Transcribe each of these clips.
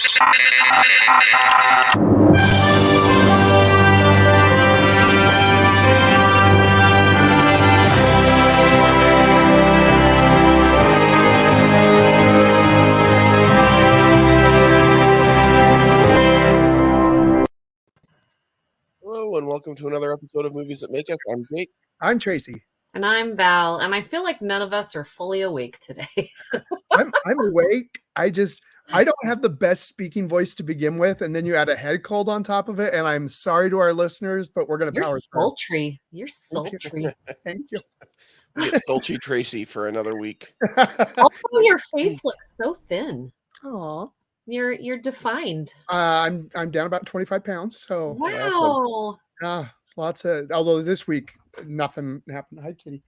Hello, and welcome to another episode of Movies That Make Us. I'm Jake. I'm Tracy. And I'm Val, and I feel like none of us are fully awake today. I'm awake. I don't have the best speaking voice to begin with, and then you add a head cold on top of it, and I'm sorry to our listeners, but we're going to power through. Sultry. You're sultry. Thank you. We get Sultry Tracy for another week. Also, your face looks so thin. Aw. You're defined. I'm down about 25 pounds, so Wow. lots of, although this week nothing happened. Hi, Kitty.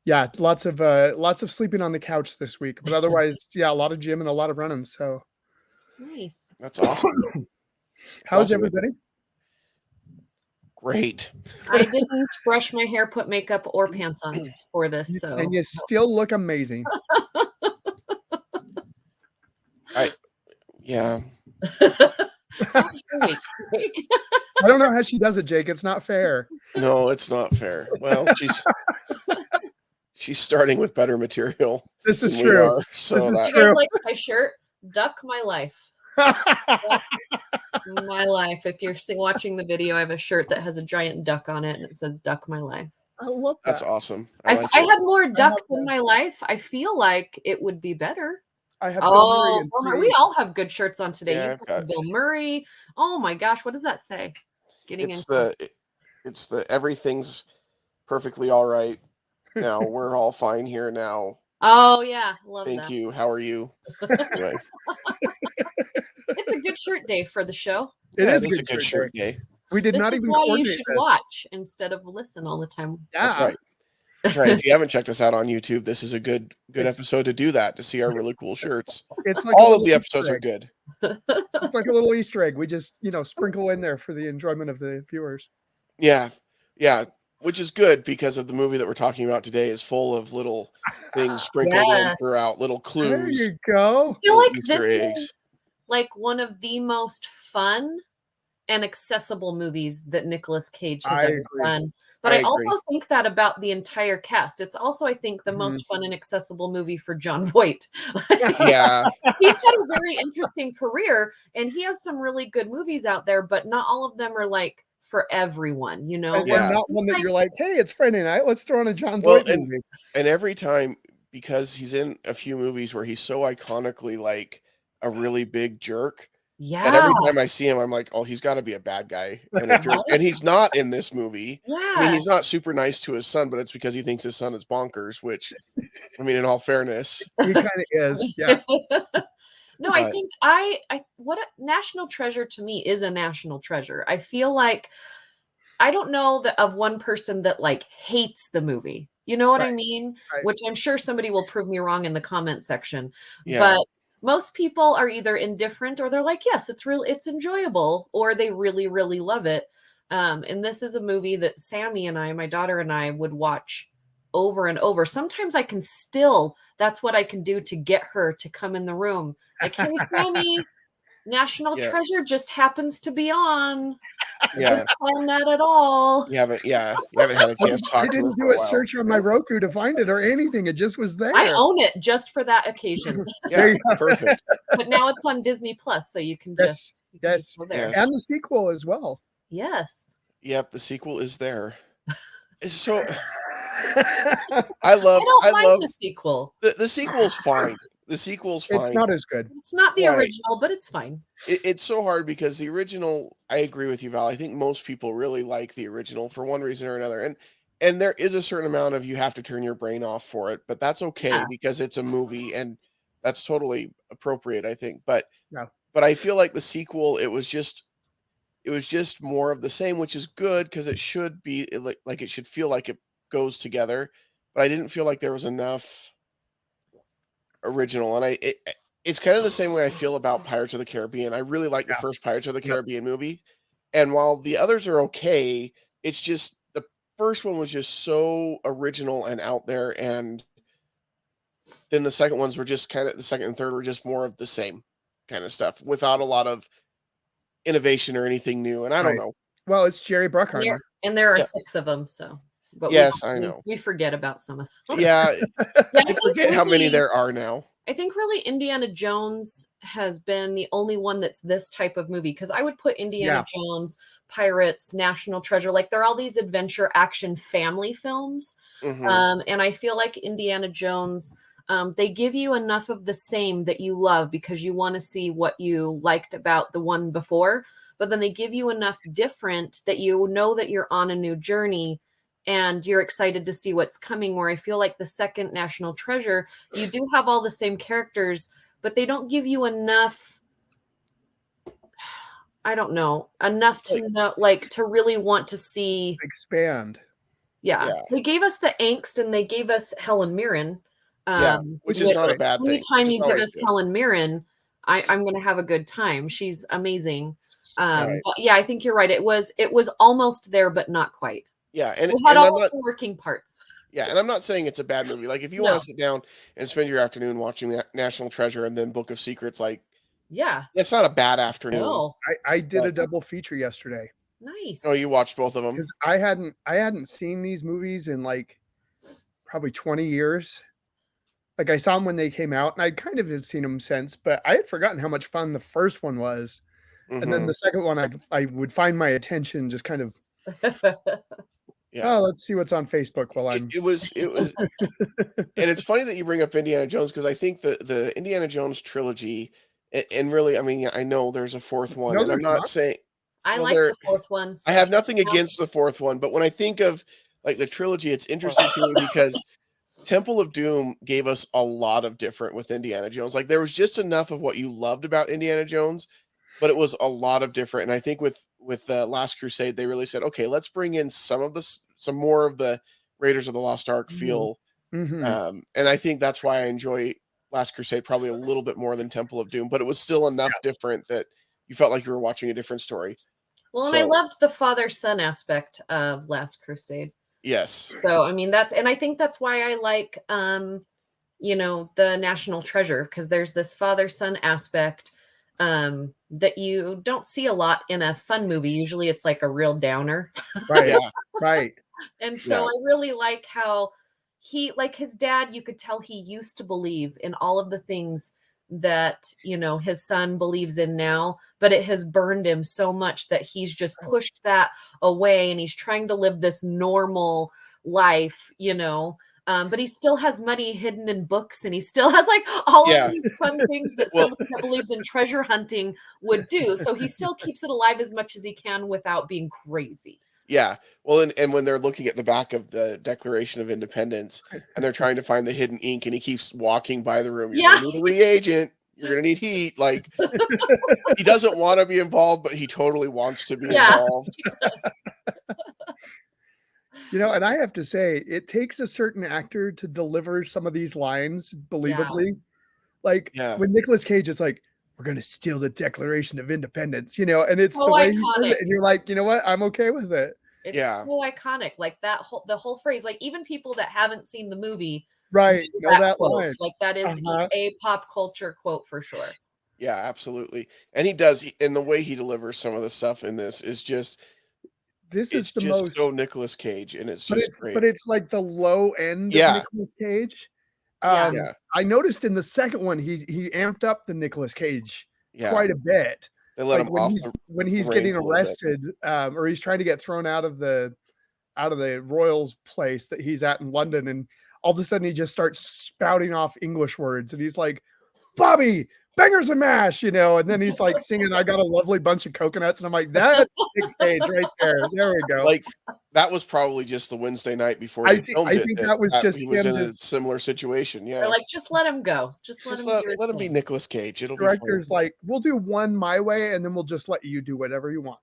Yeah, lots of sleeping on the couch this week, but otherwise, yeah, a lot of gym and a lot of running. So Nice. That's awesome. How's Awesome. everybody? Great. I didn't brush my hair, put makeup, or pants on for this, so And you still look amazing. Yeah. I don't know how she does it, Jake. It's not fair. No, it's not fair. Well, she's starting with better material. This is than we true. are, so This is that, You guys like my shirt? Duck my life. My life. If you're watching the video, I have a shirt that has a giant duck on it, and it says "Duck my life." I love that. that's awesome. If like I it. had more ducks that. in my life, I feel like it would be better. I have Bill Murray Oh, and Bill Murray. Steve. We all have good shirts on today. Yeah, You've got Bill Murray. Oh my gosh, what does that say? It's the everything's perfectly all right. Now we're all fine here now. Oh yeah, love Thank that. you. How are you? Anyway, It's a good shirt day for the show. It yeah, is it is a good shirt day. We did This not is even why you coordinate should this. watch instead of listen all the time. Yeah. That's right. That's right. If you haven't checked us out on YouTube, this is a good It's- episode to do that, to see our really cool shirts. It's like All a of the little episodes Easter are egg. good. It's like a little Easter egg. We just, sprinkle in there for the enjoyment of the viewers. Yeah. Yeah. Which is good because of the movie that we're talking about today is full of little things sprinkled in Yes. throughout, little There clues, you go. I feel little like Easter this eggs. is like one of the most fun and accessible movies that Nicolas Cage has I ever agree. done. But I I agree. also think that about the entire cast. It's also, I think, the most fun and accessible movie for Jon Voight. Yeah. He's had a very interesting career, and he has some really good movies out there, but not all of them are like for everyone, you know? And Yeah. not one that you're like, hey, it's Friday night. Let's throw on a Jon Well, Voight movie. And every time, because he's in a few movies where he's so iconically like a really big jerk, Yeah. that every time I see him, I'm like, oh, he's got to be a bad guy and a jerk. And he's not in this movie. Yeah. I mean, he's not super nice to his son, but it's because he thinks his son is bonkers, which, I mean, in all fairness. He kind of is. Yeah. No, I think what a national treasure to me is a national treasure. I feel like I don't know of one person that like hates the movie. You know what I Right. mean? Right. Which I'm sure somebody will prove me wrong in the comment section. Yeah. But most people are either indifferent or they're like, yes, it's enjoyable, or they really, really love it. And this is a movie that Sammy and I, my daughter and I, would watch over and over. Sometimes that's what I can do to get her to come in the room. Like, hey, Sammy, National Yeah. Treasure just happens to be on. Yeah. Didn't plan that at all. You haven't had a chance to I talk to her didn't for do a a while. search on my Roku to find it or anything. It just was there. I own it just for that occasion. Yeah, perfect. But now it's on Disney Plus, so you can just Yes. go there. Yes. And the sequel as well. Yes. Yep, the sequel is there. It's so It's I love I don't mind the sequel. the sequel's fine. The sequel's fine. not as good. It's not the Right. original, but it's fine. It's so hard because the original, I agree with you, Val. I think most people really like the original for one reason or another. And there is a certain amount of you have to turn your brain off for it, but that's okay Yeah. because it's a movie and that's totally appropriate, I think. But Yeah. but I feel like the sequel, it was just more of the same, which is good because it should be like it should feel like it goes together. But I didn't feel like there was enough original, and it's kind of the same way I feel about Pirates of the Caribbean. I really like the first Pirates of the Caribbean movie, and while the others are okay, it's just the first one was just so original and out there, and then the second ones were just kind of the second and third were just more of the same. kind of stuff without a lot of innovation or anything new. And I don't Right. know. Well, it's Jerry Bruckheimer. And there are Yeah. 6 of them, so. But Yes, I know. we forget about some of them. Yeah, Yeah, I forget how many there are now. I think really Indiana Jones has been the only one that's this type of movie, because I would put Indiana Jones, Pirates, National Treasure, like they're all these adventure action family films. Mhm. And I feel like Indiana Jones, they give you enough of the same that you love because you want to see what you liked about the one before, but then they give you enough different that you know that you're on a new journey and you're excited to see what's coming. Where I feel like the second National Treasure, you do have all the same characters, but they don't give you enough, I don't know, enough to know, like, to really want to see. Expand. Yeah. They gave us the angst and they gave us Helen Mirren. Which is not a bad thing. Anytime you give us Helen Mirren, I'm going to have a good time. She's amazing. Right. But yeah, I think you're right. It was almost there, but not quite. Yeah, and We had I'm all not the working parts. Yeah, and I'm not saying it's a bad movie. Like if you No. want to sit down and spend your afternoon watching National Treasure and then Book of Secrets, like Yeah. it's not a bad afternoon. No. I did a double feature yesterday. Nice. Oh, you watched both of them? Because I hadn't seen these movies in like probably 20 years. Like I saw them when they came out, and I kind of had seen them since, but I had forgotten how much fun the first one was. And then the second one, I would find my attention just kind of, Yeah. oh, let's see what's on Facebook while I'm. It was, and it's funny that you bring up Indiana Jones because I think the Indiana Jones trilogy, and really, I mean, I know there's a fourth one, No, and I'm there's not not. saying I like the fourth one. I have nothing against the fourth one, but when I think of like the trilogy, it's interesting to me because Temple of Doom gave us a lot of different with Indiana Jones. Like there was just enough of what you loved about Indiana Jones, but it was a lot of different. And I think with Last Crusade, they really said, okay, let's bring in some more of the Raiders of the Lost Ark feel. And I think that's why I enjoy Last Crusade probably a little bit more than Temple of Doom, but it was still enough different that you felt like you were watching a different story. Well, and I loved the father-son aspect of Last Crusade. Yes. So, I mean, I think that's why I like, you know, the National Treasure, because there's this father-son aspect that you don't see a lot in a fun movie. Usually it's like a real downer. Right. Yeah. Right. And so I really like how like his dad, you could tell he used to believe in all of the things that, you know, his son believes in now, but it has burned him so much that he's just pushed that away and he's trying to live this normal life, you know. But he still has money hidden in books, and he still has like all of these fun things that someone that believes in treasure hunting would do. So he still keeps it alive as much as he can without being crazy. Yeah. Well, and when they're looking at the back of the Declaration of Independence and they're trying to find the hidden ink and he keeps walking by the room, you're going to need a reagent. You're going to need heat. Like he doesn't want to be involved, but he totally wants to be involved. You know, and I have to say, it takes a certain actor to deliver some of these lines believably. Like when Nicolas Cage is like, we're going to steal the Declaration of Independence, you know, and it's the way he says it. And you're like, you know what? I'm okay with it. It's so iconic. Like the whole phrase, like even people that haven't seen the movie. Right. Know that quote. line. Like that is a pop culture quote for sure. Yeah, absolutely. And he does. And the way he delivers some of the stuff in this is just, it's the most so Nicolas Cage. And it's just great. But it's like the low end of Nicolas Cage. I noticed in the second one, he amped up the Nicolas Cage quite a bit. They let him off when he's getting arrested, or he's trying to get thrown out of the Royals place that he's at in London, and all of a sudden he just starts spouting off English words, and he's like, "Bobby, bangers and mash," you know, and then he's like singing, "I got a lovely bunch of coconuts," and I'm like, "That's Nick Cage right there." There we go. Like that was probably just the Wednesday night before they filmed it. I think that was just he was in a similar situation. Yeah, they're like, just let him go. Just let him be Nicolas Cage. It'll director's be fun. like, we'll do one my way, and then we'll just let you do whatever you want.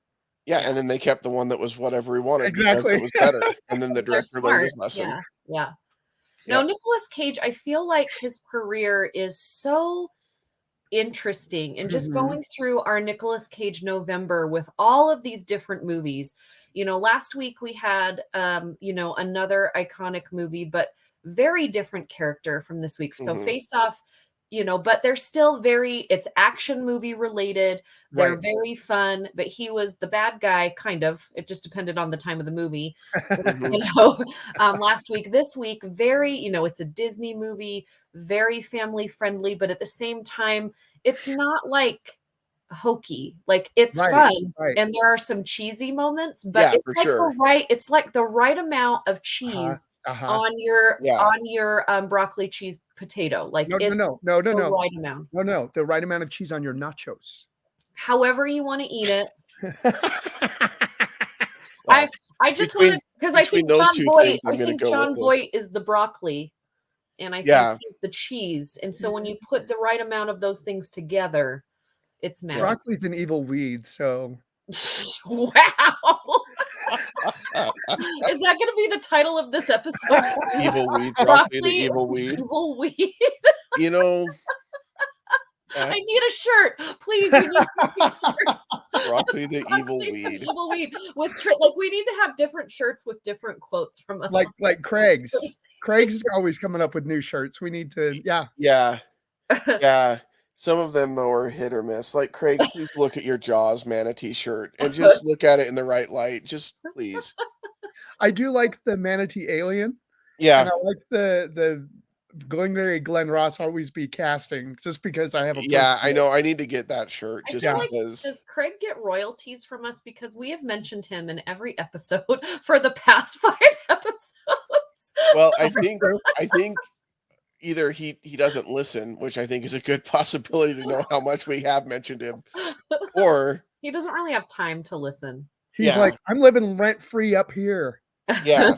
Yeah, and then they kept the one that was whatever he wanted because it was better. And then the director learned his lesson. Yeah. Now, Nicolas Cage, I feel like his career is so interesting, and just going through our Nicolas Cage November with all of these different movies. You know, last week we had you know, another iconic movie, but very different character from this week. So Face Off, but they're still it's action movie related. They're Right. very fun, but he was the bad guy, kind of. It just depended on the time of the movie. Last week, this week, very, it's a Disney movie, very family friendly, but at the same time, it's not like hokey. Like it's fun, and there are some cheesy moments, but it's like it's like the right amount of cheese on your broccoli cheese potato. Like no, the right amount. No, the right amount of cheese on your nachos. However you want to eat it. I just wanted, because I think Jon Voight is the broccoli, and I think he's the cheese, and so when you put the right amount of those things together, it's magic. Broccoli's an evil weed, so wow. Is that going to be the title of this episode? Evil weed, broccoli the evil weed. Evil weed. I need a shirt, please. We need broccoli the evil weed. Evil weed with we need to have different shirts with different quotes from us. Like Craig's. Craig's always coming up with new shirts. We need to, yeah. Some of them though are hit or miss. Like Craig, please look at your Jaws manatee shirt and just look at it in the right light. Just please. I do like the manatee alien. Yeah, and I like the Glenn Ross always be casting just because I have a I know I need to get that shirt just because. Does Craig get royalties from us because we have mentioned him in every episode for the past 5 episodes? Well, I think either he doesn't listen, which I think is a good possibility to know how much we have mentioned him, or he doesn't really have time to listen. He's like, I'm living rent free up here. Yeah.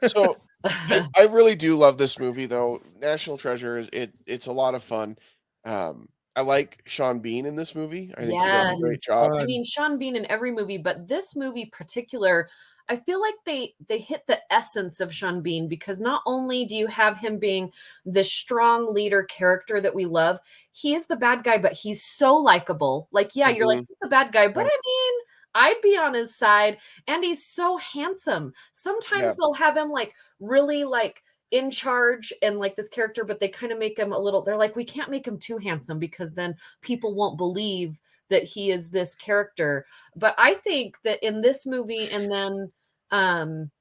So I really do love this movie, though. National Treasure it's a lot of fun. I like Sean Bean in this movie. I think he does a great job. I mean, Sean Bean in every movie, but this movie particular, I feel like they hit the essence of Sean Bean, because not only do you have him being the strong leader character that we love, he is the bad guy, but he's so likable. Like, you're like, he's the bad guy, but I mean, I'd be on his side, and he's so handsome. Sometimes they'll have him like really like in charge and like this character, but they kind of make him they're like, we can't make him too handsome because then people won't believe that he is this character. But I think that in this movie, and then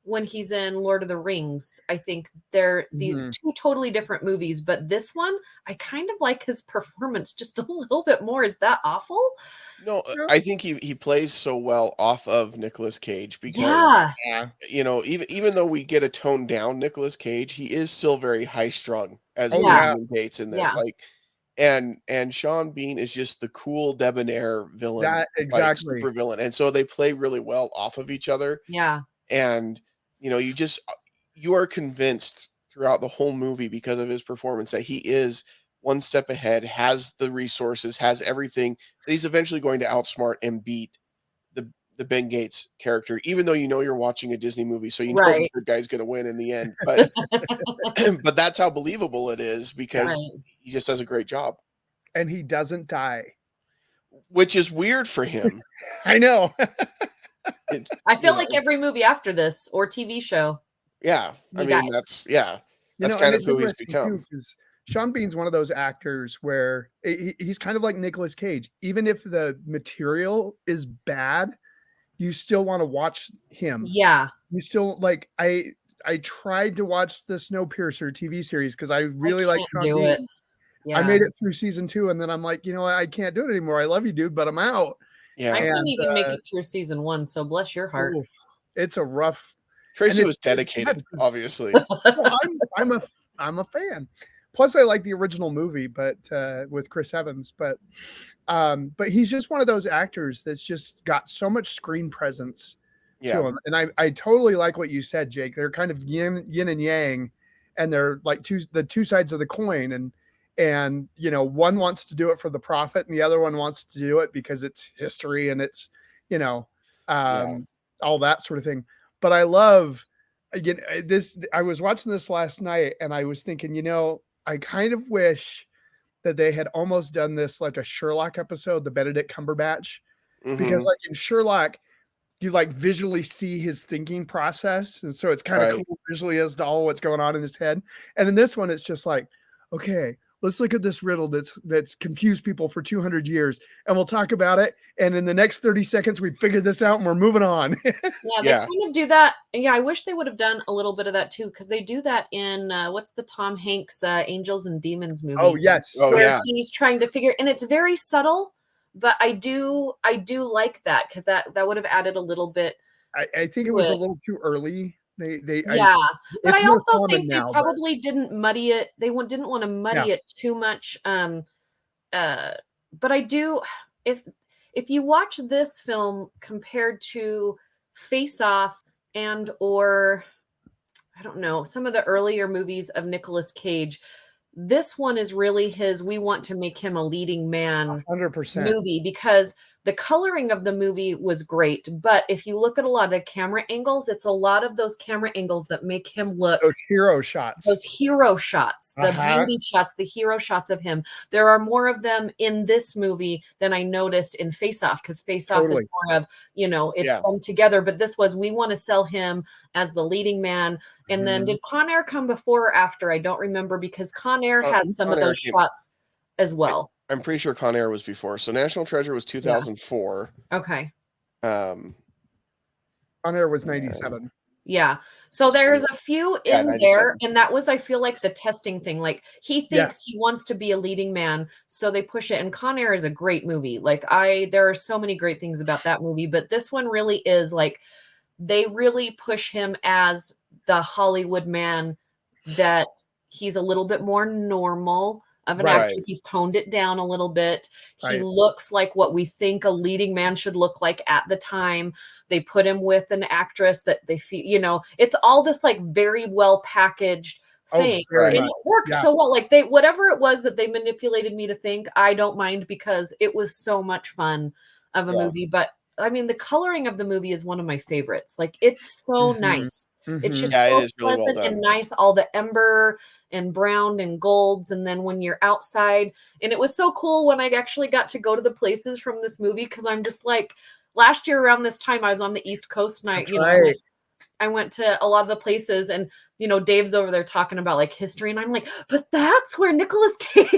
when he's in Lord of the Rings, I think they're the 2 totally different movies, but this one, I kind of like his performance just a little bit more. Is that awful? No, I think he plays so well off of Nicolas Cage because even though we get a toned down Nicolas Cage, he is still very high strung as Benjamin Gates in this. Like, and Sean Bean is just the cool debonair villain, super villain, and so they play really well off of each other. And you are convinced throughout the whole movie because of his performance that he is one step ahead, has the resources, has everything, that he's eventually going to outsmart and beat the Ben Gates character, even though you're watching a Disney movie, so you know the good guy's going to win in the end. But but that's how believable it is, because he just does a great job. And he doesn't die. Which is weird for him. I know. I feel like every movie after this or TV show. Yeah. I mean, that's kind of who he's become. Sean Bean's one of those actors where he's kind of like Nicolas Cage. Even if the material is bad, you still want to watch him. Yeah. You still like, I tried to watch the Snowpiercer TV series because I really like Sean Bean. Yeah. I made it through season 2, and then I'm like, I can't do it anymore. I love you, dude, but I'm out. Yeah. I couldn't even make it through season 1, so bless your heart. It's a rough. Tracy was dedicated, obviously. Well, I'm a fan. Plus, I like the original movie, but with Chris Evans. But he's just one of those actors that's just got so much screen presence to him. And I totally like what you said, Jake. They're kind of yin and yang, and they're like the two sides of the coin. And one wants to do it for the profit, and the other one wants to do it because it's history and it's all that sort of thing. But I love this. I was watching this last night, and I was thinking, I kind of wish that they had almost done this like a Sherlock episode, the Benedict Cumberbatch, because like in Sherlock, you like visually see his thinking process, and so it's kind of cool visually as to all what's going on in his head. And in this one, it's just like, okay, let's look at this riddle that's confused people for 200 years, and we'll talk about it. And in the next 30 seconds, we figured this out and we're moving on. Yeah, they kind of do that. Yeah, I wish they would have done a little bit of that too, because they do that in what's the Tom Hanks Angels and Demons movie? Oh yes, where he's trying to figure, and it's very subtle, but I do like that because that would have added a little bit. I think it was a little too early. But I also think they probably didn't muddy it. They didn't want to muddy it too much. But I do, if you watch this film compared to Face Off and or I don't know, some of the earlier movies of Nicolas Cage, this one is really we want to make him a leading man 100% movie, because the coloring of the movie was great. But if you look at a lot of the camera angles, it's a lot of those camera angles that make him look those hero shots, the beauty shots, the hero shots of him. There are more of them in this movie than I noticed in Face Off, because Face Off is more of, it's them together. But this was, we want to sell him as the leading man. And then did Con Air come before or after? I don't remember, because Con Air has some of those shots as well. I'm pretty sure Con Air was before. So National Treasure was 2004. Okay. Con Air was 97. Yeah. So there's a few in there, and that was, I feel like, the testing thing. Like, he thinks he wants to be a leading man, so they push it. And Con Air is a great movie. Like, there are so many great things about that movie, but this one really is like, they really push him as the Hollywood man, that he's a little bit more normal of an actor. He's toned it down a little bit. He looks like what we think a leading man should look like at the time. They put him with an actress that they feel, it's all this like very well packaged thing. And it worked so well. Like, whatever it was that they manipulated me to think, I don't mind, because it was so much fun of a movie. But I mean, the coloring of the movie is one of my favorites. Like, it's so nice. It's just so pleasant and nice. All the ember and brown and golds. And then when you're outside, and it was so cool when I actually got to go to the places from this movie, because I'm just like, last year around this time, I was on the East Coast, and I went to a lot of the places, and Dave's over there talking about like history, and I'm like, but that's where Nicolas Cage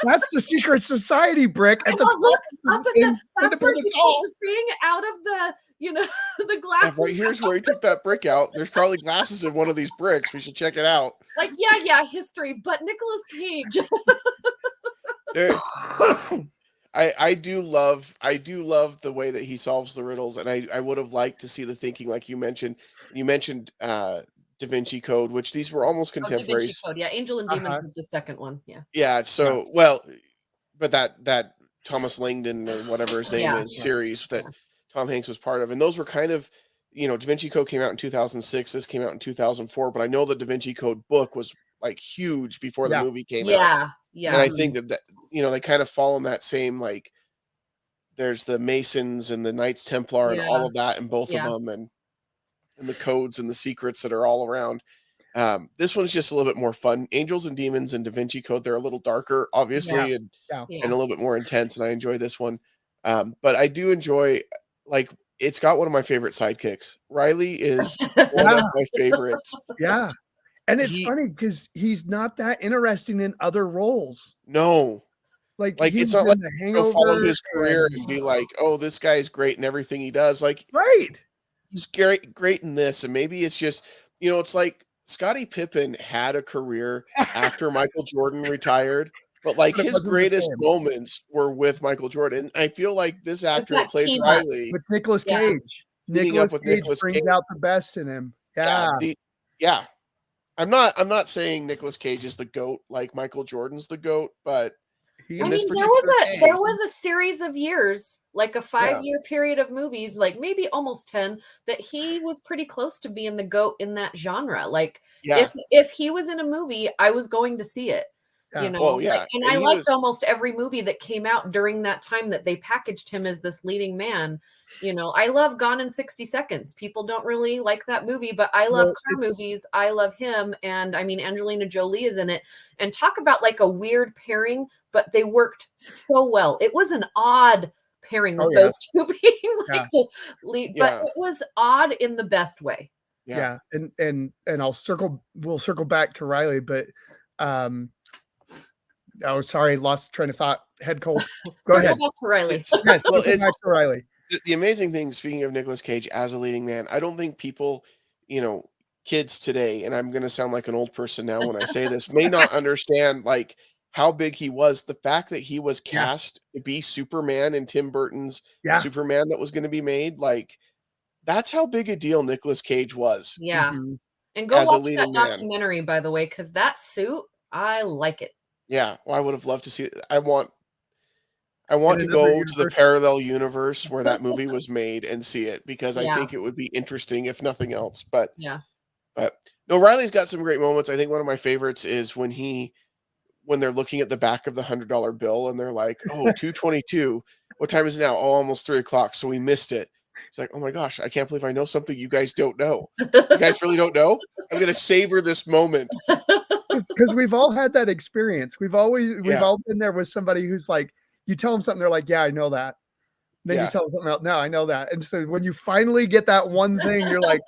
That's the secret society, Brick. At the look up at that's where he's seeing out of the the glasses. Right here's where he took that brick out. There's probably glasses in one of these bricks. We should check it out. Like, history, but Nicolas Cage. I do love the way that he solves the riddles, and I would have liked to see the thinking, like you mentioned. You mentioned Da Vinci Code, which these were almost contemporaries. Da Vinci Code, Angel and Demons was the second one. So but that Thomas Langdon or whatever his name is series that Tom Hanks was part of, and those were kind of, Da Vinci Code came out in 2006. This came out in 2004, but I know the Da Vinci Code book was like huge before the movie came out. And I think that they kind of fall in that same, like, there's the Masons and the Knights Templar and all of that in both of them, and the codes and the secrets that are all around. This one's just a little bit more fun. Angels and Demons and Da Vinci Code, they're a little darker, obviously, and a little bit more intense, and I enjoy this one. But I do enjoy, like, it's got one of my favorite sidekicks. Riley is one of my favorites. Yeah. And it's funny because he's not that interesting in other roles. No. Like it's not like he'll follow his career and be like, oh, this guy is great in everything he does. Like, he's great in this. And maybe it's just, it's like Scottie Pippen had a career after Michael Jordan retired, but like his greatest moments were with Michael Jordan. I feel like this actor that plays Riley with Nicolas Cage. Nicolas Cage brings out the best in him. Yeah. I'm not saying Nicolas Cage is the GOAT like Michael Jordan's the GOAT, but there was a series of years, like a 5-year period of movies, like maybe almost 10, that he was pretty close to being the GOAT in that genre. Like, if he was in a movie, I was going to see it. And I liked almost every movie that came out during that time that they packaged him as this leading man. I love Gone in 60 Seconds. People don't really like that movie, but I love car movies. I love him. And I mean, Angelina Jolie is in it. And talk about like a weird pairing, but they worked so well. It was an odd pairing with those two being like the lead, but it was odd in the best way. And we'll circle back to Riley, but Oh, sorry, lost train of thought. Head cold. Go Circle ahead. back to Riley. Yes, Well, circle back to Riley. the amazing thing, speaking of Nicolas Cage as a leading man, I don't think people, kids today, and I'm going to sound like an old person now when I say this, may not understand like how big he was. The fact that he was Yeah. cast to be Superman in Tim Burton's Yeah. Superman that was going to be made, like that's how big a deal Nicolas Cage was. Yeah. Mhm. And go As a watch that leading man. documentary, by the way, because that suit, I like it. Yeah, well, I would have loved to see it. I want In to another go to the universe. parallel universe where that movie was made and see it because I Yeah. think it would be interesting if nothing else. But Yeah. no, Riley's got some great moments. I think one of my favorites is when they're looking at the back of the $100 bill and they're like, "Oh, 2:22. What time is it now? Oh, almost 3:00. So we missed it." It's like, "Oh my gosh, I can't believe I know something you guys don't know. You guys really don't know? I'm gonna savor this moment." Because we've all had that experience. We've all been there with somebody who's like, you tell them something, they're like, yeah, I know that. Then you Yeah. tell them something else, no, I know that. And so when you finally get that one thing, you're like,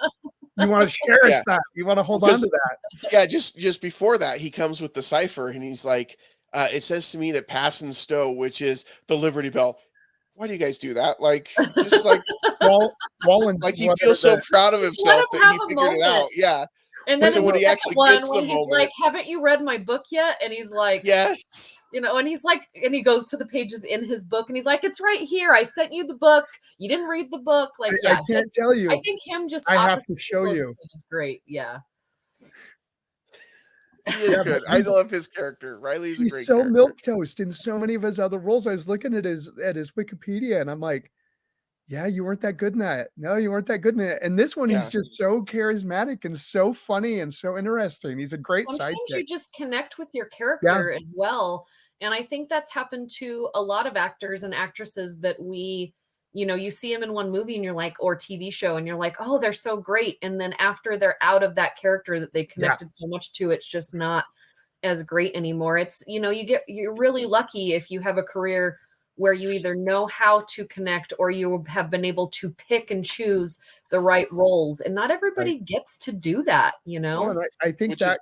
you want to cherish Yeah. that. You want to hold on Because to that. yeah, just before that, he comes with the cipher and he's like, "It says to me to pass and stow, which is the Liberty Bell." Why do you guys do that? Like, just like Wallen's like he one feels of so the- proud of himself him that he have a figured it out. moment. Yeah. And then So in when the he second actually one, gets the when he's moment, like, "Haven't you read my book yet?" And he's like, yes. and he's like, and he goes to the pages in his book and he's like, "It's right here. I sent you the book. You didn't read the book." Like, I can't tell you. I think him just I have opposite to show Nicolas you. Cage is great. Yeah. He is Yeah, good. but I love his character. Riley's a he's great so character. milquetoast in so many of his other roles. I was looking at his Wikipedia and I'm like, yeah, you weren't that good in that. No, you weren't that good in it. And this one, Yeah. he's just so charismatic and so funny and so interesting. He's a great Sometimes sidekick. you just connect with your character as well. And I think that's happened to a lot of actors and actresses that you see them in one movie and you're like, or TV show, and you're like, oh, they're so great. And then after they're out of that character that they connected so much to, it's just not as great anymore. It's, you're really lucky if you have a career where you either know how to connect or you have been able to pick and choose the right roles. And not everybody gets to do that, Well, and I think that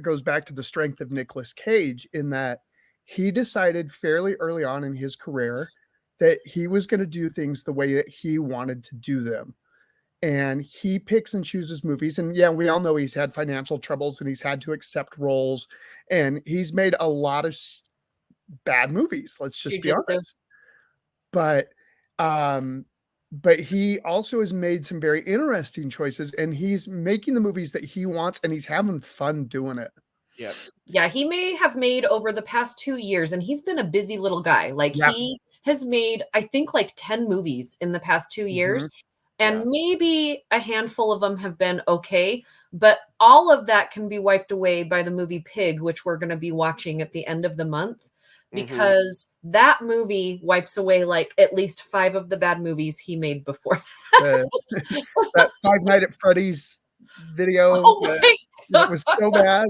goes back to the strength of Nicolas Cage in that he decided fairly early on in his career that he was going to do things the way that he wanted to do them. And he picks and chooses movies. And yeah, we all know he's had financial troubles and he's had to accept roles. And he's made a lot of bad movies. Let's just be honest. But he also has made some very interesting choices and he's making the movies that he wants and he's having fun doing it. Yeah. Yeah, he may have made over the past 2 years, and he's been a busy little guy. Like he has made, I think, like 10 movies in the past 2 years. And maybe a handful of them have been okay, but all of that can be wiped away by the movie Pig, which we're going to be watching at the end of the month, because that movie wipes away like at least 5 of the bad movies he made before that Five Nights at Freddy's video that was so bad.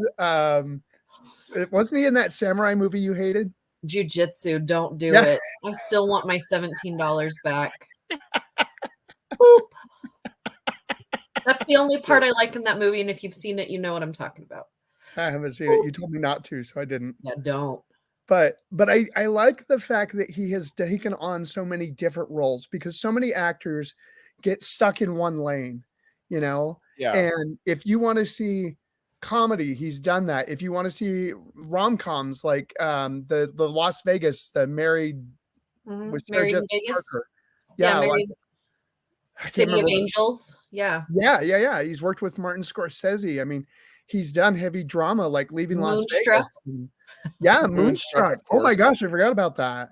Wasn't he in that samurai movie you hated? Jiu-Jitsu, don't do it. I still want my $17 back. Boop. That's the only part I like in that movie, and if you've seen it, you know what I'm talking about. I haven't seen it. You told me not to, so I didn't. Yeah, don't. But I like the fact that he has taken on so many different roles because so many actors get stuck in one lane, Yeah. And if you want to see comedy, he's done that. If you want to see rom-coms like the Las Vegas, the Married with Sarah Married in Jessica Vegas. Parker. Married. City of Angels. Yeah. He's worked with Martin Scorsese. I mean, he's done heavy drama like Leaving Las Vegas. Moonstruck. Oh my gosh, I forgot about that.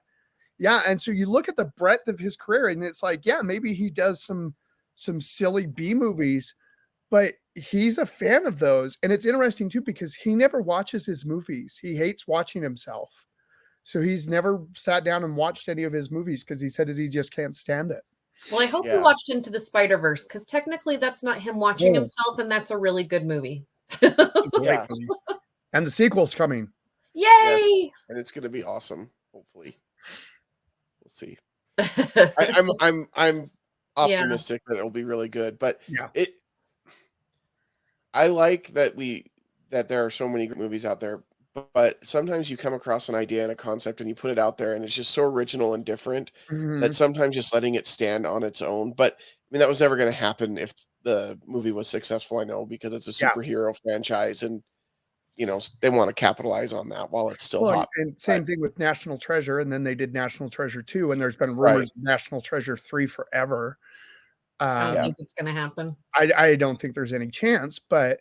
Yeah, and so you look at the breadth of his career, and it's like, maybe he does some silly B movies, but he's a fan of those. And it's interesting too because he never watches his movies. He hates watching himself, so he's never sat down and watched any of his movies because he said he just can't stand it. Well, I hope you watched Into the Spider-Verse because technically that's not him watching himself, and that's a really good movie. And the sequel's coming. Yay! Yes. And it's going to be awesome. Hopefully, we'll see. I'm optimistic that it'll be really good, but I like that there are so many movies out there, but sometimes you come across an idea and a concept and you put it out there and it's just so original and different that Mhm. sometimes just letting it stand on its own. But I mean, that was never going to happen if the movie was successful, I know, because it's a Yeah. superhero franchise and, they want to capitalize on that while it's still Well, hot. and same thing with National Treasure, and then they did National Treasure 2, and there's been Right. rumors of National Treasure 3 forever. I don't Yeah. think it's gonna happen. I don't think there's any chance, but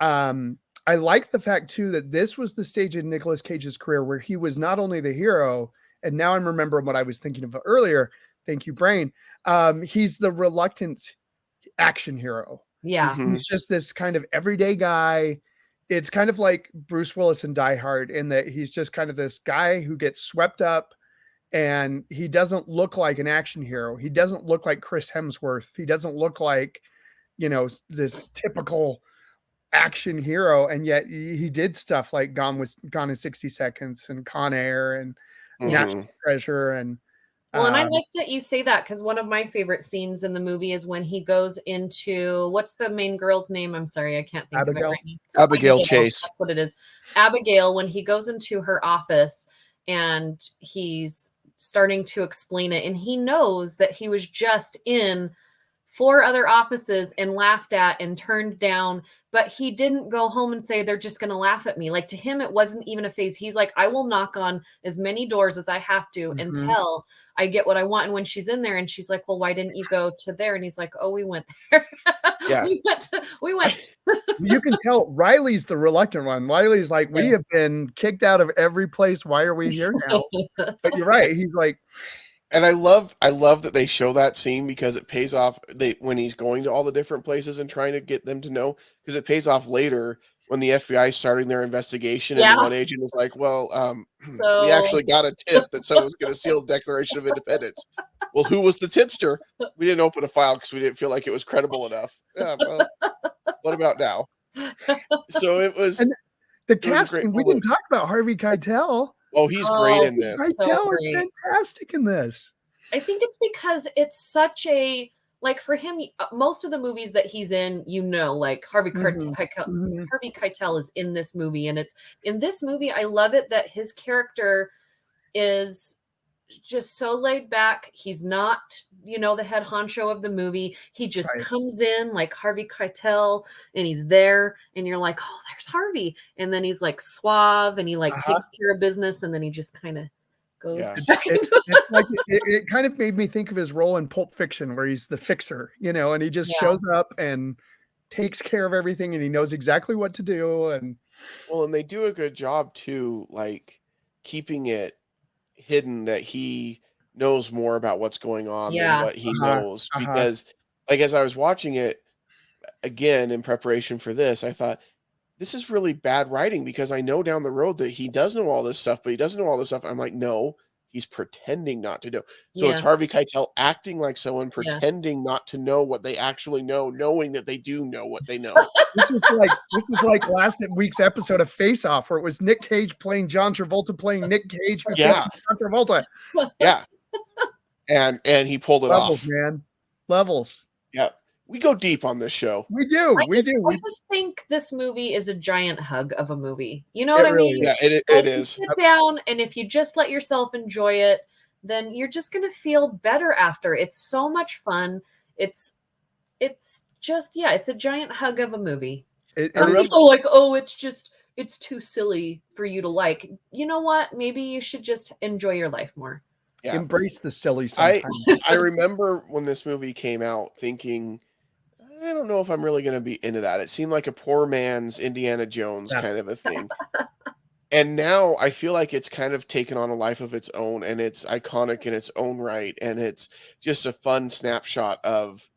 I like the fact too that this was the stage in Nicolas Cage's career where he was not only the hero, and now I'm remembering what I was thinking of earlier. Thank you, brain. He's the reluctant action hero. Yeah. Mhm. He's just this kind of everyday guy. It's kind of like Bruce Willis in Die Hard in that he's just kind of this guy who gets swept up, and he doesn't look like an action hero. He doesn't look like Chris Hemsworth. He doesn't look like, this typical action hero, and yet he did stuff like Gone in 60 Seconds and Con Air and National Mhm. Treasure. And Well, and I like that you say that because one of my favorite scenes in the movie is when he goes into what's the main girl's name? I'm sorry, I can't think of it Abigail? right now. Abigail Chase. That's what it is. Abigail, when he goes into her office and he's starting to explain it, and he knows that he was just in 4 other offices and laughed at and turned down, but he didn't go home and say they're just going to laugh at me. Like, to him, it wasn't even a phase. He's like, I will knock on as many doors as I have to Mhm. until I get what I want. And when she's in there and she's like, well, why didn't you go to there? And he's like, oh, we went there. Yeah. we went. You can tell Riley's the reluctant one. Riley's like, we have been kicked out of every place. Why are we here now? But you're right. He's like, And I love that they show that scene because it pays off when he's going to all the different places and trying to get them to know, because it pays off later when the FBI is starting their investigation and Yeah. the one agent is like, well, we So actually got a tip that someone was going to seal the Declaration of Independence. Well, who was the tipster? We didn't open a file because we didn't feel like it was credible enough. Yeah, well, what about now? So it was And the it was a great casting. We moment. didn't talk about Harvey Keitel. Oh, he's great in he's this. so Keitel is great. fantastic in this. I think it's because it's such a, like, for him, most of the movies that he's in, like Harvey Mhm. Keitel, Mhm. Harvey Keitel is in this movie, and it's in this movie. I love it that his character is just so laid back. He's not, the head honcho of the movie. He just Right. comes in like Harvey Keitel, and he's there, and you're like, oh, there's Harvey, and then he's like suave, and he like takes care of business, and then he just kind of goes Yeah. back It's like it kind of made me think of his role in Pulp Fiction where he's the fixer, and he just shows up and takes care of everything, and he knows exactly what to do. And Well, and they do a good job too, like keeping it hidden that he knows more about what's going on than Yeah. what he knows. Uh-huh. Because, like, as I was watching it again in preparation for this, I thought, this is really bad writing because I know down the road that he does know all this stuff, but he doesn't know all this stuff. I'm like, no, he's pretending not to know. So it's Yeah. Harvey Keitel acting like someone Yeah. pretending not to know what they actually know, knowing that they do know what they know. this is like last week's episode of Face Off, where it was Nick Cage playing John Travolta playing Nick Cage, who Yeah. thinks he's John Travolta. Yeah. And he pulled it Levels, off. man. Levels. Yeah. We go deep on this show. We do. I just think this movie is a giant hug of a movie. You know It what I really mean? Yeah, it Like, is. you sit down, and if you just let yourself enjoy it, then you're just going to feel better after. It's so much fun. It's just, it's a giant hug of a movie. Some people are like, oh, it's too silly for you to like. You know what? Maybe you should just enjoy your life more. Yeah. Embrace the silly sometimes. I remember when this movie came out thinking, I don't know if I'm really going to be into that. It seemed like a poor man's Indiana Jones kind of a thing. And now I feel like it's kind of taken on a life of its own, and it's iconic in its own right, and it's just a fun snapshot of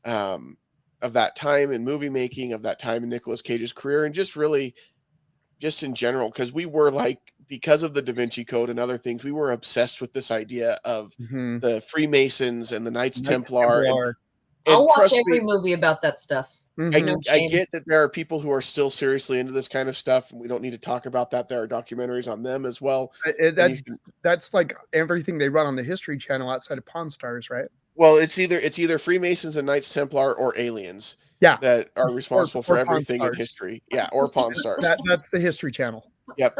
that time in movie making, of that time in Nicolas Cage's career, and just really just in general, because we were like, because of the Da Vinci Code and other things, we were obsessed with this idea of the Freemasons and the Knights Templar. I'll watch every movie about that stuff. I get that there are people who are still seriously into this kind of stuff, and we don't need to talk about that. There are documentaries on them as well. That's like everything they run on the History Channel outside of Pawn Stars, right? Well, it's either Freemasons and Knights Templar or aliens. Yeah, that are responsible for everything in Stars. history. Yeah, or Pawn Stars. That's the History Channel. Yep.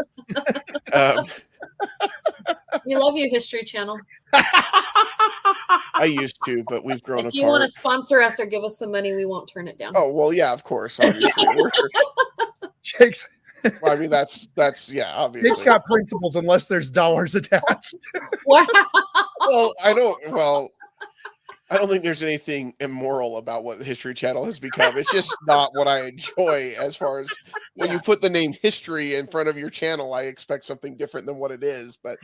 We love you, History Channel. I used to, but we've grown If apart. you want to sponsor us or give us some money, we won't turn it down. Oh, well, yeah, of course, obviously. Jake's Well, I mean, that's yeah, obviously. Jake's got principles unless there's dollars attached. Wow. Well, I don't think there's anything immoral about what the History Channel has become. It's just not what I enjoy as far as when you put the name history in front of your channel, I expect something different than what it is. But,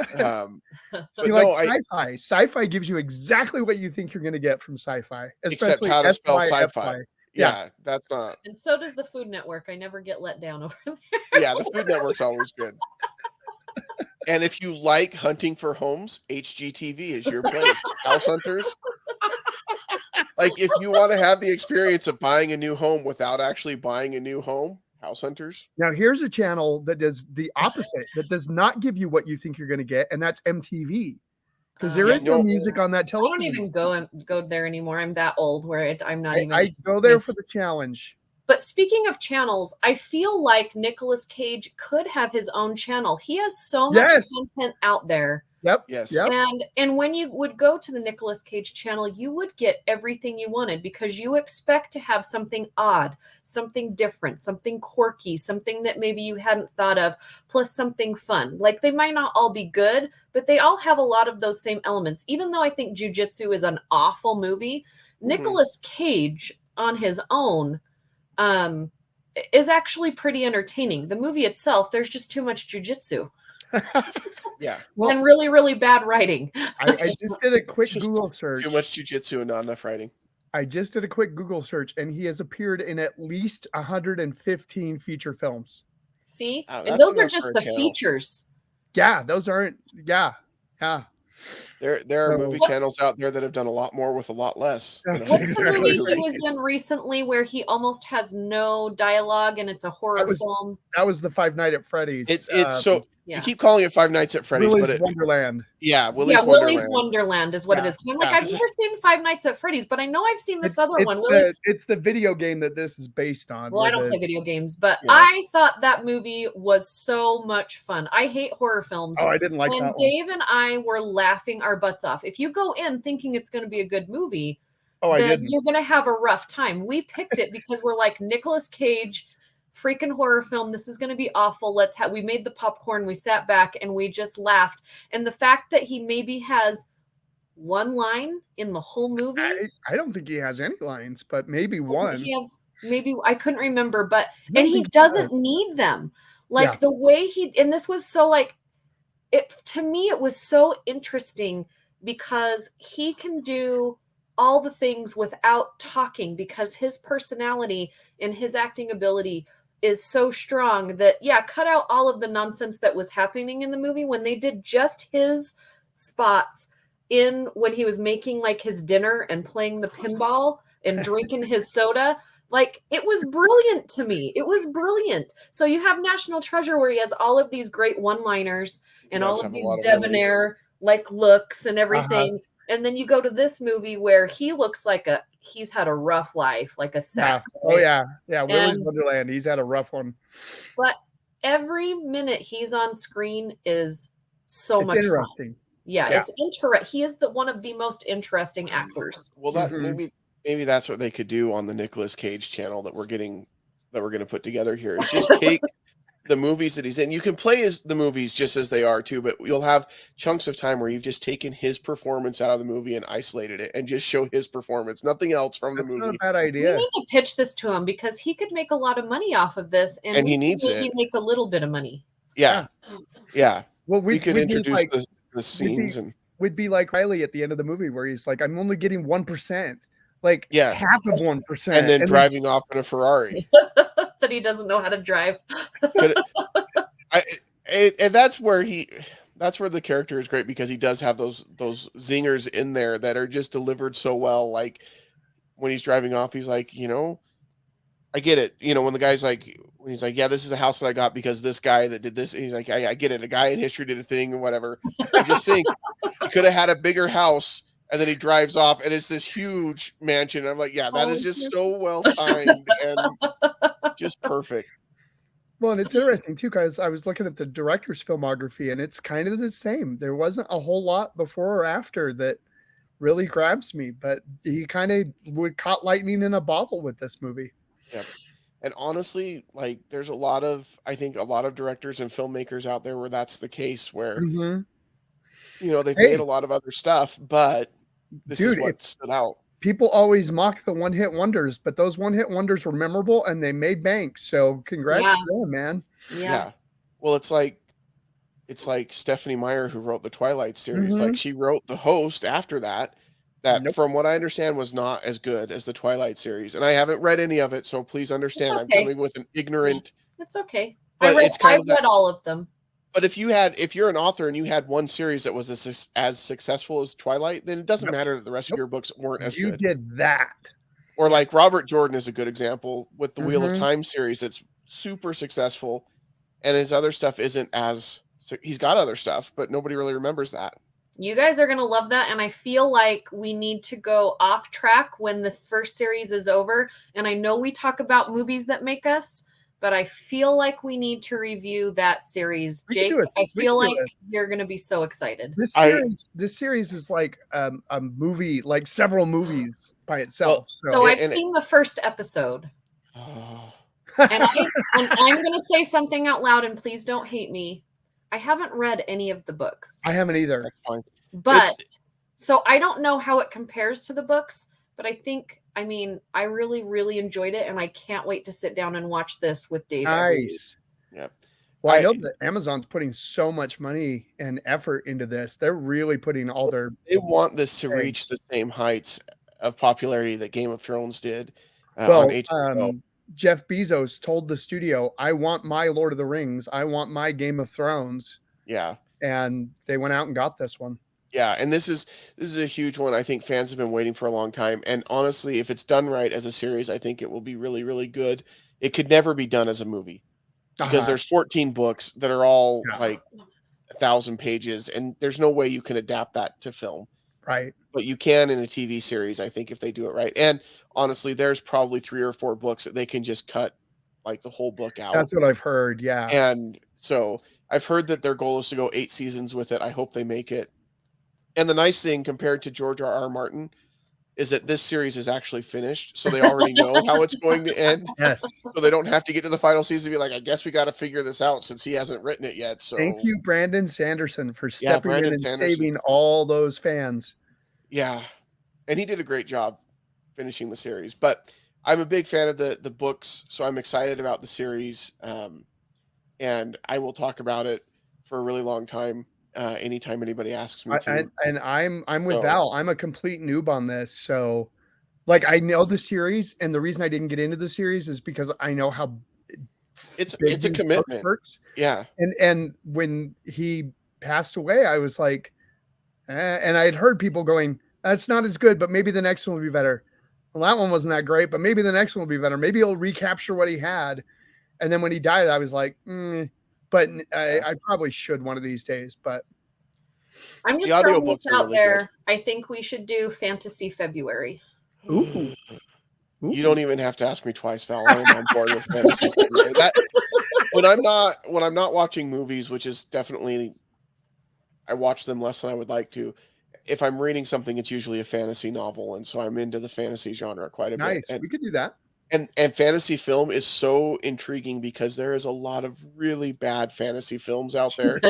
So you like sci-fi. Sci-fi gives you exactly what you think you're going to get from sci-fi. Except how to spell SYFY. sci-fi. Yeah, that's not. And so does the Food Network. I never get let down over there. Yeah, the Food Network's always good. And if you like hunting for homes, HGTV is your place. House Hunters. Like, if you want to have the experience of buying a new home without actually buying a new home, House Hunters. Now, here's a channel that does the opposite, that does not give you what you think you're going to get, and that's MTV. Because there is no music on that television. I don't even go there anymore. I'm that old where I'm not even. I go there for the challenge. But speaking of channels, I feel like Nicolas Cage could have his own channel. He has so much content out there. Yep. Yes. Yep. And when you would go to the Nicolas Cage channel, you would get everything you wanted because you expect to have something odd, something different, something quirky, something that maybe you hadn't thought of, plus something fun. Like, they might not all be good, but they all have a lot of those same elements. Even though I think Jiu Jitsu is an awful movie, Nicolas Cage on his own is actually pretty entertaining. The movie itself, there's just too much jujitsu. Yeah. Well, and really, really bad writing. I just did a quick Google search. Too much jujitsu and not enough writing. I just did a quick Google search, and he has appeared in at least 115 feature films. See? And those are just the features. Yeah, those aren't. Yeah. There are movie channels out there that have done a lot more with a lot less. What's the movie he was in recently where he almost has no dialogue and it's a horror film? That was the Five Nights at Freddy's. It's so you keep calling it Five Nights at Freddy's, Willy's Wonderland. Yeah, Willy's Wonderland is what it is. I'm like, I've never seen Five Nights at Freddy's, but I know I've seen this other one. It's the video game that this is based on. Well, I don't play video games, but I thought that movie was so much fun. I hate horror films. Oh, I didn't like that one. Dave and I were laughing our butts off. If you go in thinking it's going to be a good movie, then you're going to have a rough time. We picked it because we're like, Nicolas Cage, freaking horror film. This is going to be awful. We made the popcorn. We sat back and we just laughed. And the fact that he maybe has one line in the whole movie. I don't think he has any lines, but maybe one. Maybe I couldn't remember, but and he doesn't need them. Like the way and this was so like to me, it was so interesting because he can do all the things without talking because his personality and his acting ability is so strong that, cut out all of the nonsense that was happening in the movie when they did just his spots when he was making like his dinner and playing the pinball and drinking his soda. Like, it was brilliant to me. It was brilliant. So you have National Treasure where he has all of these great one-liners and all of these debonair like looks and everything. And then you go to this movie where he looks like he's had a rough life, like a sack. Yeah. Oh yeah. Yeah. Willy's Wonderland. He's had a rough one. But every minute he's on screen is so much interesting. Fun. Yeah. It's interesting. He is one of the most interesting actors. Well, that maybe that's what they could do on the Nicolas Cage channel that we're going to put together here. Is just take the movies that he's in. You can play the movies just as they are too, but you'll have chunks of time where you've just taken his performance out of the movie and isolated it and just show his performance, nothing else from the movie. That's not a bad idea. We need to pitch this to him because he could make a lot of money off of this, and he needs it. He make a little bit of money. Yeah. Well, we could introduce like, the scenes we'd be like Riley at the end of the movie where he's like, I'm only getting 1%. Like half of 1%. And then driving off in a Ferrari. That he doesn't know how to drive. And that's where the character is great because he does have those zingers in there that are just delivered so well. Like when he's driving off, he's like, I get it. When the guy's like, when he's like, yeah, this is a house that I got because this guy that did this. And he's like, I get it. A guy in history did a thing or whatever. I just think he could have had a bigger house. And then he drives off, and it's this huge mansion. I'm like, that is just so well timed and just perfect. Well, and it's interesting too, because I was looking at the director's filmography, and it's kind of the same. There wasn't a whole lot before or after that really grabs me, but he kind of caught lightning in a bottle with this movie. Yep. And honestly, like there's I think a lot of directors and filmmakers out there where that's the case, where Mhm. they've Hey. made a lot of other stuff, but this is Dude, what stood out. People always mock the one-hit wonders, but those one-hit wonders were memorable and they made bank. So congrats Yeah. to them, man. Yeah. Well, it's like Stephanie Meyer, who wrote the Twilight series. Mhm. Like she wrote The Host after that Nope. from what I understand was not as good as the Twilight series. And I haven't read any of it, so please understand I'm okay. coming with an ignorant. It's okay. But I've read all of them. But if you're an author and you had one series that was as successful as Twilight, then it doesn't matter that the rest of your books weren't as You good. did that. Or like Robert Jordan is a good example with the Wheel of Mhm. Time series that's super successful, and his other stuff isn't as. So he's got other stuff, but nobody really remembers that. You guys are going to love that, and I feel like we need to go off track when this first series is over. And I know we talk about movies that make us, but I feel like we need to review that series. We can Jake, do it. I We feel can do like it. you're going to be so excited. This series is like a movie, like several movies by itself. So I've seen the first episode. Oh. And I'm going to say something out loud, and please don't hate me. I haven't read any of the books. I haven't either. That's fine. But so I don't know how it compares to the books, but I mean, I really, really enjoyed it, and I can't wait to sit down and watch this with Dave. Nice. Yep. Well, I know that Amazon's putting so much money and effort into this. They're really putting all their. They want this to reach the same heights of popularity that Game of Thrones did Well, on HBO. Jeff Bezos told the studio, "I want my Lord of the Rings. I want my Game of Thrones." Yeah. And they went out and got this one. Yeah, and this is a huge one. I think fans have been waiting for a long time. And honestly, if it's done right as a series, I think it will be really, really good. It could never be done as a movie because there's 14 books that are all like 1,000 pages, and there's no way you can adapt that to film. Right. But you can in a TV series, I think, if they do it right. And honestly, there's probably 3 or 4 books that they can just cut like the whole book out. That's what I've heard. Yeah. And so I've heard that their goal is to go 8 seasons with it. I hope they make it. And the nice thing compared to George R.R. Martin is that this series is actually finished. So they already know how it's going to end. Yes. So they don't have to get to the final season and be like, I guess we got to figure this out since he hasn't written it yet. So thank you, Brandon Sanderson, for stepping in and Sanderson. saving all those fans. Yeah. And he did a great job finishing the series. But I'm a big fan of the books, so I'm excited about the series. And I will talk about it for a really long time. Anytime anybody asks me to. And I'm with Val. I'm a complete noob on this. So like I know the series, and the reason I didn't get into the series is because I know how it's a commitment. Yeah. And when he passed away, I was like, and I had heard people going, that's not as good, but maybe the next one will be better. Well, that one wasn't that great, but maybe the next one will be better. Maybe he'll recapture what he had. And then when he died, I was like, but I probably should one of these days. But I'm just throwing this out there. I think we should do Fantasy February. Ooh. You don't even have to ask me twice, Val. I am on board with Fantasy February. When I'm not watching movies, which is definitely, I watch them less than I would like to. If I'm reading something, it's usually a fantasy novel, and so I'm into the fantasy genre quite a bit. Nice, we could do that. And fantasy film is so intriguing because there is a lot of really bad fantasy films out there,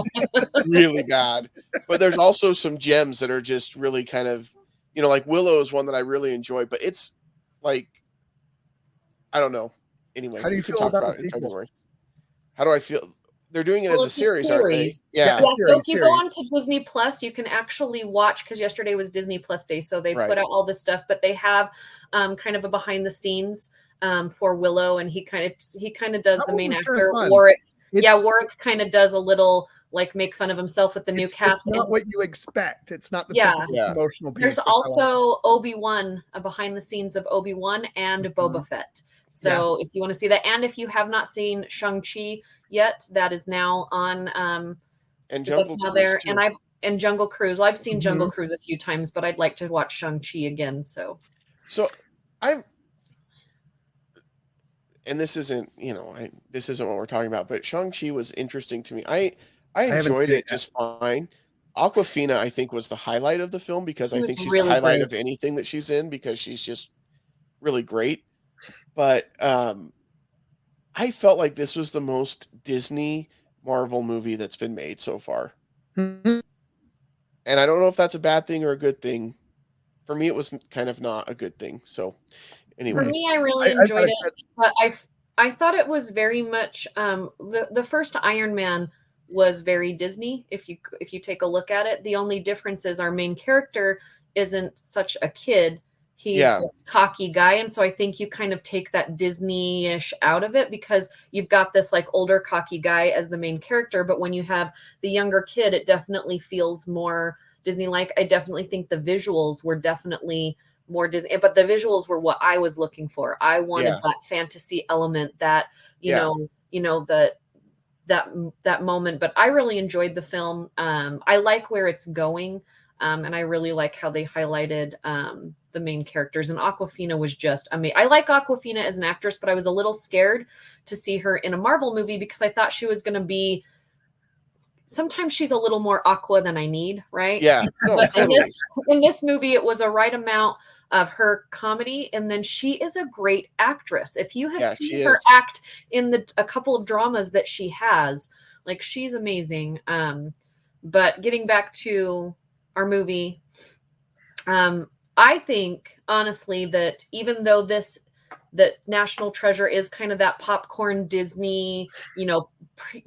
really bad. But there's also some gems that are just really kind of, like Willow is one that I really enjoy. But it's like, I don't know. Anyway, how do you feel about the sequel? How do I feel? They're doing it as a series, aren't they? Yeah. So if you go on to Disney Plus, you can actually watch, because yesterday was Disney Plus Day, so they put out all this stuff. But they have kind of a behind the scenes for Willow, and he kind of does the main actor Warwick. Warwick kind of does a little like make fun of himself with the new cast. It's not what you expect. It's not the typical emotional piece. There's also Obi-Wan, a behind the scenes of Obi-Wan and Boba Fett. So if you want to see that, and if you have not seen Shang-Chi yet, that is now on and Jungle Cruise there too. And Jungle Cruise. Well, I've seen Jungle Cruise a few times, but I'd like to watch Shang-Chi again. So and this isn't, this isn't what we're talking about, but Shang-Chi was interesting to me. I haven't enjoyed seen it it just fine. Awkwafina, I think, was the highlight of the film because She I was think she's the really highlight great. of anything that she's in because she's just really great. But I felt like this was the most Disney Marvel movie that's been made so far. yet. And I don't know if that's a bad thing or a good thing. For me, it was kind of not a good thing. So For anyway, me, I really I enjoyed gotta it, catch. but I thought it was very much the first Iron Man was very Disney. If you take a look at it, the only difference is our main character isn't such a kid. He's yeah, this cocky guy, and so I think you kind of take that Disney-ish out of it because you've got this like older cocky guy as the main character, but when you have the younger kid, it definitely feels more Disney-like. I definitely think the visuals were definitely more Disney, but the visuals were what I was looking for. I wanted yeah, that fantasy element, that yeah, that moment. But I really enjoyed the film. I like where it's going, and I really like how they highlighted the main characters. And Aquafina was just amazing. I like Aquafina as an actress, but I was a little scared to see her in a Marvel movie because I thought she was going to be. Sometimes she's a little more aqua than I need, right? yeah. No, But totally. in this movie, it was a right amount of her comedy, and then she is a great actress. If you have Yeah, she seen her is. act in a couple of dramas that she has, like she's amazing. But getting back to our movie, I think honestly that even though that National Treasure is kind of that popcorn Disney,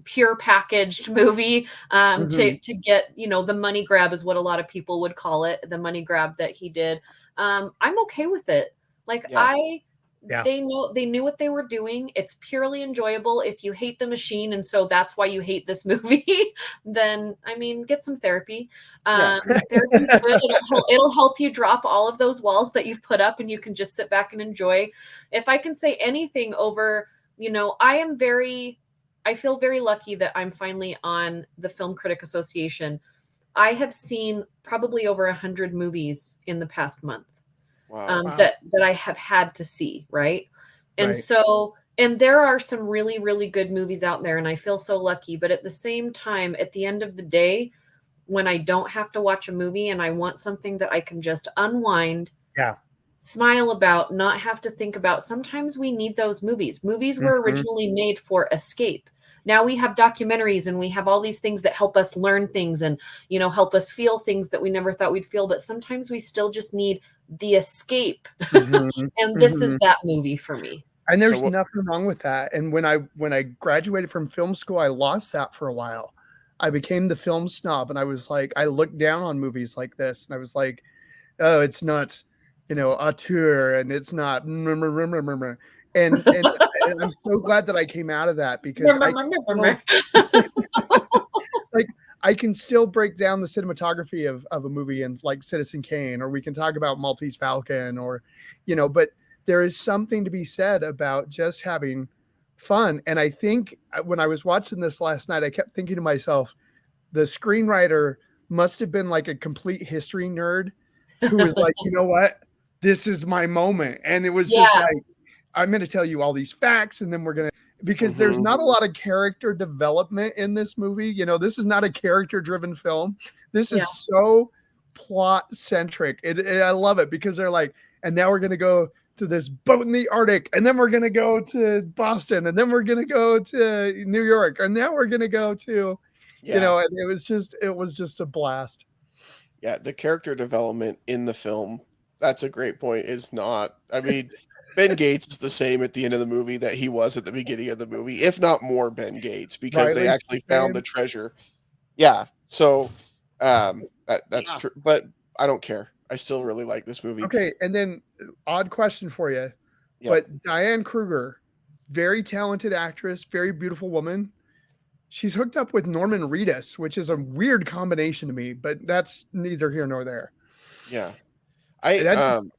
pure packaged movie, Mhm. to get, the money grab is what a lot of people would call it, the money grab that he did. I'm okay with it. Like Yeah, Yeah. they knew what they were doing. It's purely enjoyable. If you hate the machine and so that's why you hate this movie, then I mean, get some therapy. yeah, Therapy's good. It'll help you drop all of those walls that you've put up, and you can just sit back and enjoy. If I can say anything over, I feel very lucky that I'm finally on the Film Critic Association. I have seen probably over 100 movies in the past month, wow. Wow. that I have had to see, right? And Right. so, and there are some really, really good movies out there, and I feel so lucky. But at the same time, at the end of the day, when I don't have to watch a movie and I want something that I can just unwind, Yeah. smile about, not have to think about, sometimes we need those movies. Movies were Mhm. originally made for escape. Now we have documentaries and we have all these things that help us learn things and, help us feel things that we never thought we'd feel. But sometimes we still just need the escape. Mhm. And this is Mhm. that movie for me. And So there's what? nothing wrong with that. And when I graduated from film school, I lost that for a while. I became the film snob, and I was like, I looked down on movies like this, and I was like, oh, it's not, auteur, and it's not, and I'm so glad that I came out of that because I can still, like, I can still break down the cinematography of a movie and like Citizen Kane, or we can talk about Maltese Falcon, or, but there is something to be said about just having fun. And I think when I was watching this last night, I kept thinking to myself, the screenwriter must have been like a complete history nerd who was like, you know what? This is my moment. And it was just Yeah, like, I'm going to tell you all these facts, and then we're going to, because there's Hmm. not a lot of character development in this movie. This is not a character driven film. This yeah. is so plot centric. I love it because they're like, and now we're going to go to this boat in the Arctic, and then we're going to go to Boston, and then we're going to go to New York, and now we're going to go to, Yeah, and it was just a blast. yeah. The character development in the film, that's a great point, is not. I mean, Ben Gates is the same at the end of the movie that he was at the beginning of the movie, if not more Ben Gates, because they Riley's the actually found the same. treasure. Yeah. So that's Yeah. true. But I don't care. I still really like this movie. Okay, and then odd question for you, Yep. but Diane Kruger, very talented actress, very beautiful woman. She's hooked up with Norman Reedus, which is a weird combination to me, but that's neither here nor there. Yeah. I That just um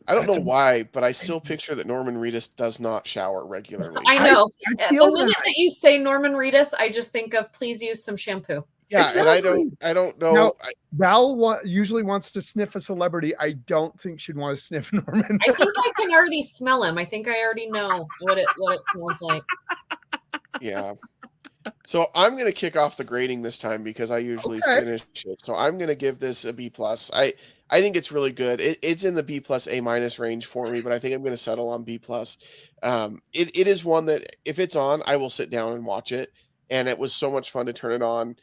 I don't know that's a why, but I still picture that Norman Reedus does not shower regularly. I I know. I The feel minute that. that you say Norman Reedus, I just think of please use some shampoo. Yeah, Exactly. and I don't know. Now, Val usually wants to sniff a celebrity. I don't think she'd want to sniff Norman. I think I can already smell him. I think I already know what it smells like. Yeah. So I'm going to kick off the grading this time because I usually finish it. So I'm going to give this a B plus. I think it's really good. It's in the B plus A minus range for me, but I think I'm going to settle on B plus. It is one that if it's on, I will sit down and watch it. And it was so much fun to turn it on,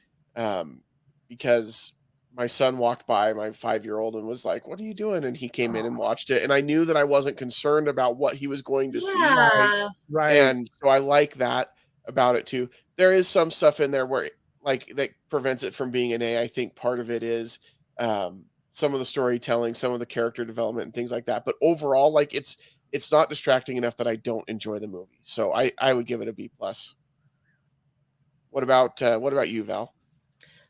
because my son walked by, my 5-year-old, and was like, "What are you doing?" And he came in and watched it, and I knew that I wasn't concerned about what he was going to see. Right. And so I like that about it too. There is some stuff in there where that prevents it from being an A. I think part of it is some of the storytelling, some of the character development and things like that. But overall, like it's not distracting enough that I don't enjoy the movie. So I would give it a B plus. What about you, Val?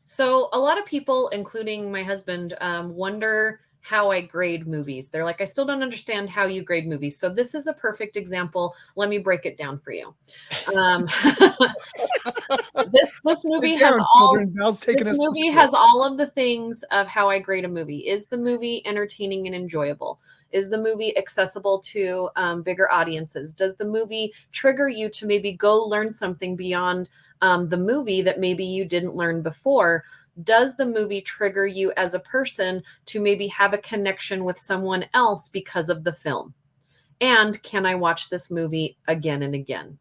So a lot of people, including my husband, wonder how I grade movies. They're like, I still don't understand how you grade movies. So this is a perfect example. Let me break it down for you. This movie has all of the things of how I grade a movie. Is the movie entertaining and enjoyable? Is the movie accessible to bigger audiences? Does the movie trigger you to maybe go learn something beyond the movie that maybe you didn't learn before? Does the movie trigger you as a person to maybe have a connection with someone else because of the film? And can I watch this movie again and again?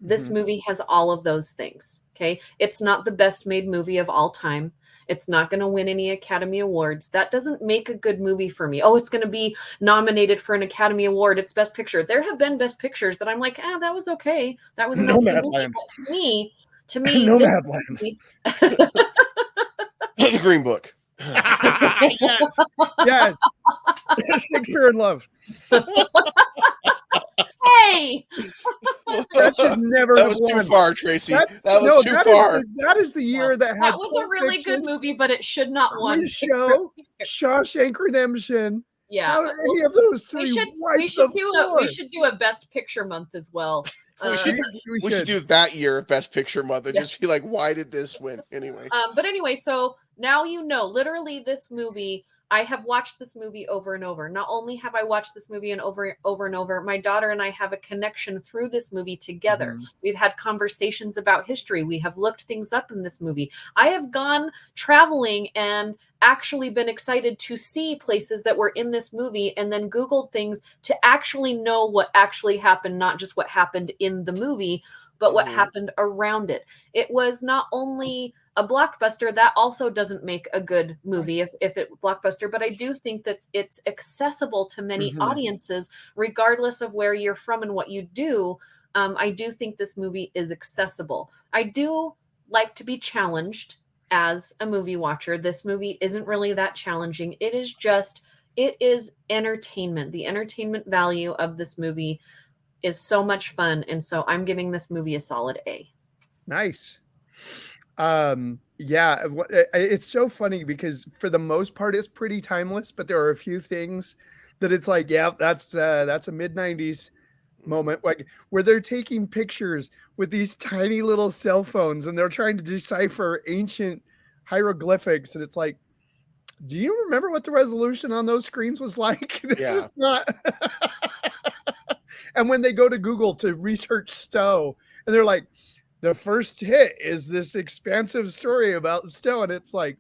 This movie has all of those things. Okay. It's not the best made movie of all time. It's not going to win any Academy Awards. That doesn't make a good movie for me. Oh, it's going to be nominated for an Academy Award. It's Best Picture. There have been Best Pictures that I'm like, that was okay. That was an okay movie. But to me, Nomadland. The Green Book. Yes. Shakespeare in Love. Hey, that should never. That was too far, Tracy. That was too far. That is the year that had. That was a really good movie, but it should not win. Show, Shawshank Redemption. Yeah, how any of those three. We should do a Best Picture month as well. We should do that year of Best Picture month and just be like, why did this win anyway? But anyway, so now literally this movie. I have watched this movie over and over. Not only have I watched this movie and over and over, my daughter and I have a connection through this movie together. We've had conversations about history. We have looked things up in this movie. I have gone traveling and actually been excited to see places that were in this movie and then Googled things to actually know what actually happened, not just what happened in the movie, but what happened around it. It was not only a blockbuster, that also doesn't make a good movie if it blockbuster, but I do think that it's accessible to many audiences, regardless of where you're from and what you do. I do think this movie is accessible. I do like to be challenged as a movie watcher. This movie isn't really that challenging. It is entertainment. The entertainment value of this movie is so much fun. And so I'm giving this movie a solid A. Nice. Yeah, it's so funny because for the most part it's pretty timeless, but there are a few things that it's like, yeah, that's a mid-90s moment, like where they're taking pictures with these tiny little cell phones and they're trying to decipher ancient hieroglyphics, and it's like, do you remember what the resolution on those screens was like? This is not. And when they go to Google to research Stowe, and they're like, the first hit is this expansive story about Stowe, and it's like,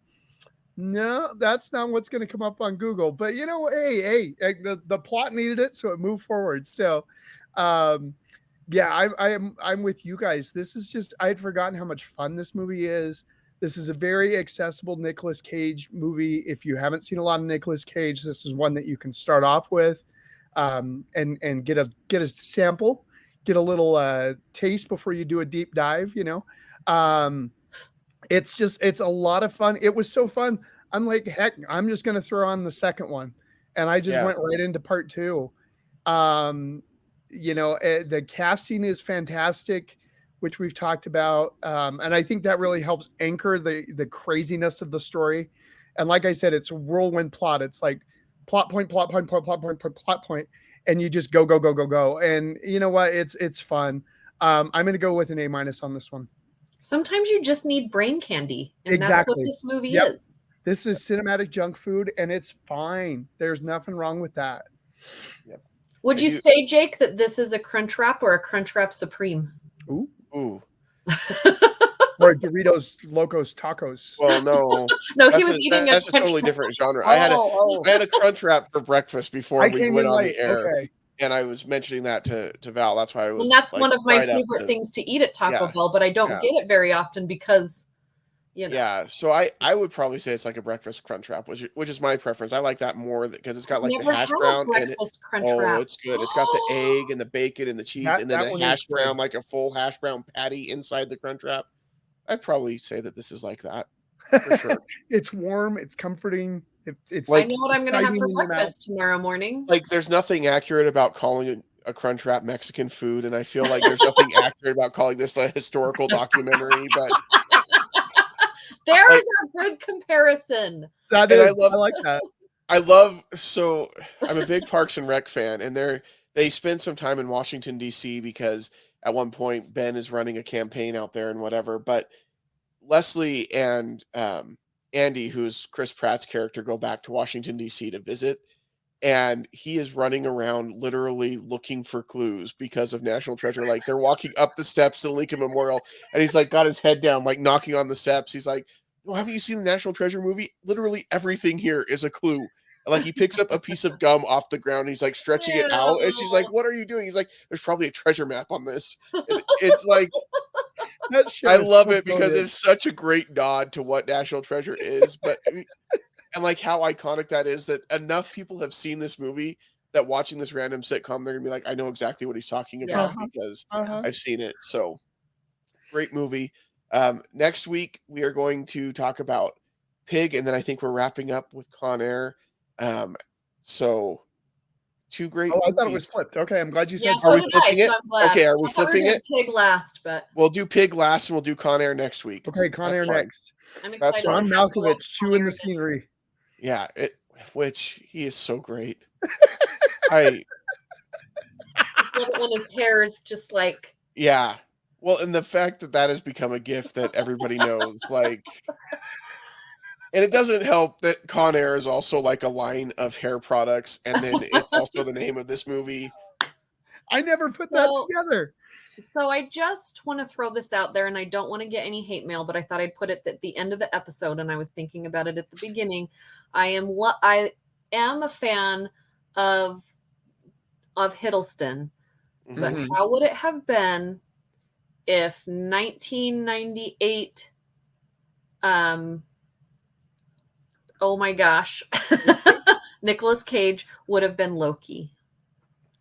no, that's not what's going to come up on Google. But hey, the plot needed it, so it moved forward. So, yeah, I'm with you guys. This is just, I had forgotten how much fun this movie is. This is a very accessible Nicolas Cage movie. If you haven't seen a lot of Nicolas Cage, this is one that you can start off with, and get a sample. Get a little taste before you do a deep dive, it's a lot of fun. It was so fun. I'm like, heck, I'm just going to throw on the second one. And I just went right into part 2. The casting is fantastic, which we've talked about. And I think that really helps anchor the craziness of the story. And like I said, it's a whirlwind plot. It's like plot point. And you just go. And you know what? It's fun. I'm going to go with an A- on this one. Sometimes you just need brain candy. And Exactly. That's what this movie Yep. is. This is cinematic junk food, and it's fine. There's nothing wrong with that. Yep. Would you say, Jake, that this is a Crunchwrap or a Crunchwrap Supreme? Ooh. Ooh. Or Doritos Locos Tacos. Well, no. No, he was eating that's a totally different genre. Oh, I had a Crunchwrap for breakfast before we went on the air. Okay. And I was mentioning that to Val. That's why I was. And that's one of my favorite things to eat at Taco Bell, but I don't get it very often because, you know. Yeah, so I would probably say it's like a breakfast Crunchwrap, which is my preference. I like that more because it's got like the hash brown and it's good. It's got the egg and the bacon and the cheese and then a hash brown, like a full hash brown patty inside the Crunchwrap. I'd probably say that this is like that for sure. It's warm. It's comforting. It's like, I know what I'm going to have for breakfast tomorrow morning. Like, there's nothing accurate about calling a Crunchwrap Mexican food, and I feel like there's nothing accurate about calling this a historical documentary. But there is a good comparison. I like that. So I'm a big Parks and Rec fan, and they spend some time in Washington D.C. because at one point Ben is running a campaign out there and whatever. But Leslie and Andy, who's Chris Pratt's character, go back to Washington D.C. to visit, and he is running around literally looking for clues because of National Treasure. Like, they're walking up the steps to the Lincoln Memorial, and he's like got his head down, like knocking on the steps. He's like, "Well, haven't you seen the National Treasure movie? Literally everything here is a clue." Like, he picks up a piece of gum off the ground, and he's like stretching it out, and she's like, "What are you doing?" He's like, "There's probably a treasure map on this." It's like, I love it because it's such a great nod to what National Treasure is, but and like how iconic that is, that enough people have seen this movie that watching this random sitcom, they're gonna be like, "I know exactly what he's talking about because I've seen it." So great movie. Next week we are going to talk about Pig, and then I think we're wrapping up with Con Air. So two great movies. I thought it was flipped. Okay, I'm glad you said. Are we flipping it? Okay, are we flipping it? Pig last, but we'll do Pig last, and we'll do Con Air next week. Okay, Con Air next. I'm excited. John Malkovich chewing the scenery. Yeah, which he is so great. I love it when his hair is just like. Yeah, well, and the fact that has become a gift that everybody knows, like. And it doesn't help that Con Air is also like a line of hair products, and then it's also the name of this movie. I never put that together. So I just want to throw this out there, and I don't want to get any hate mail, but I thought I'd put it at the end of the episode, and I was thinking about it at the beginning. I am a fan of Hiddleston, but how would it have been if 1998 oh my gosh. Nicolas Cage would have been Loki.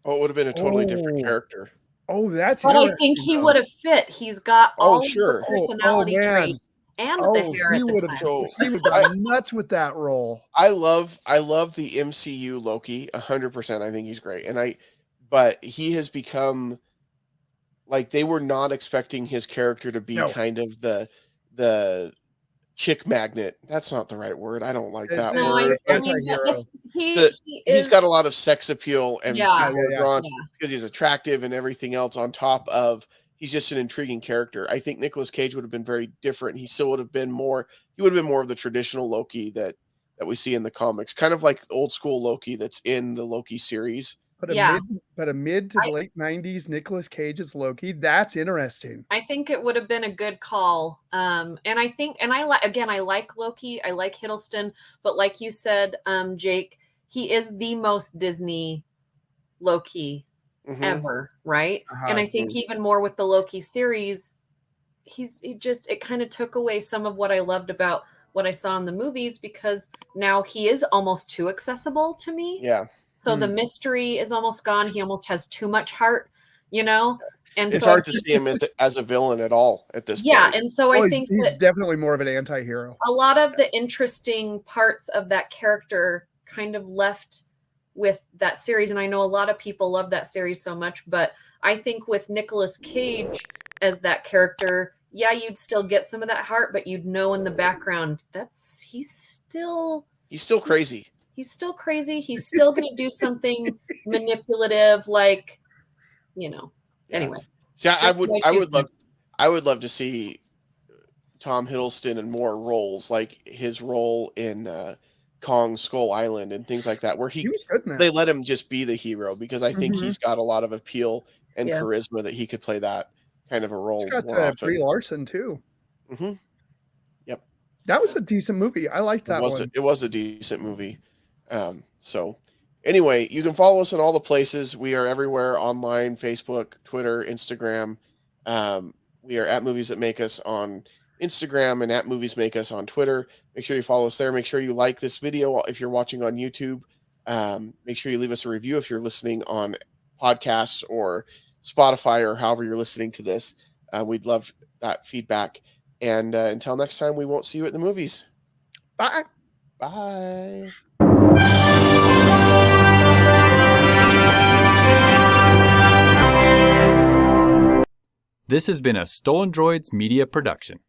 Oh, it would have been a totally different character. Oh, that's But I think he would have fit. He's got all of the personality traits and the hair. He would have gone nuts with that role. I love the MCU Loki 100%. I think he's great. But he has become like, they were not expecting his character to be kind of the chick magnet. That's not the right word. I don't like that word. He's got a lot of sex appeal and because he's attractive and everything else on top of he's just an intriguing character. I think Nicolas Cage would have been very different. He still would have been more of the traditional Loki that we see in the comics, kind of like old school Loki that's in the Loki series. But a mid to late 90s Nicolas Cage as Loki, that's interesting. I think it would have been a good call. I like Loki, I like Hiddleston, but like you said, Jake, he is the most Disney Loki ever, right? And I think even more with the Loki series, it kind of took away some of what I loved about what I saw in the movies, because now he is almost too accessible to me. Yeah. So the mystery is almost gone. He almost has too much heart, and it's hard to see him as a villain at all at this point. Yeah, and so I think he's definitely more of an anti-hero. A lot of the interesting parts of that character kind of left with that series, and I know a lot of people love that series so much, but I think with Nicolas Cage as that character, you'd still get some of that heart, but you'd know in the background he's still crazy. He's still crazy. He's still going to do something manipulative, anyway. See, I would love to see Tom Hiddleston in more roles, like his role in Kong Skull Island and things like that, where He was good in they that. let him just be the hero, because I think Mhm. he's got a lot of appeal and Yeah. charisma that he could play that kind of a It's role got more often. Brie Larson too. hmm Yep. That was a decent movie. I liked that one. It was a decent movie. So anyway, you can follow us in all the places. We are everywhere online: Facebook, Twitter, Instagram. We are at Movies That Make Us on Instagram and at Movies Make Us on Twitter. Make sure you follow us there. Make sure you like this video if you're watching on YouTube. Make sure you leave us a review if you're listening on podcasts or Spotify or however you're listening to this. We'd love that feedback. And until next time, we won't see you at the movies. Bye. Bye. This has been a Stolen Droids Media production.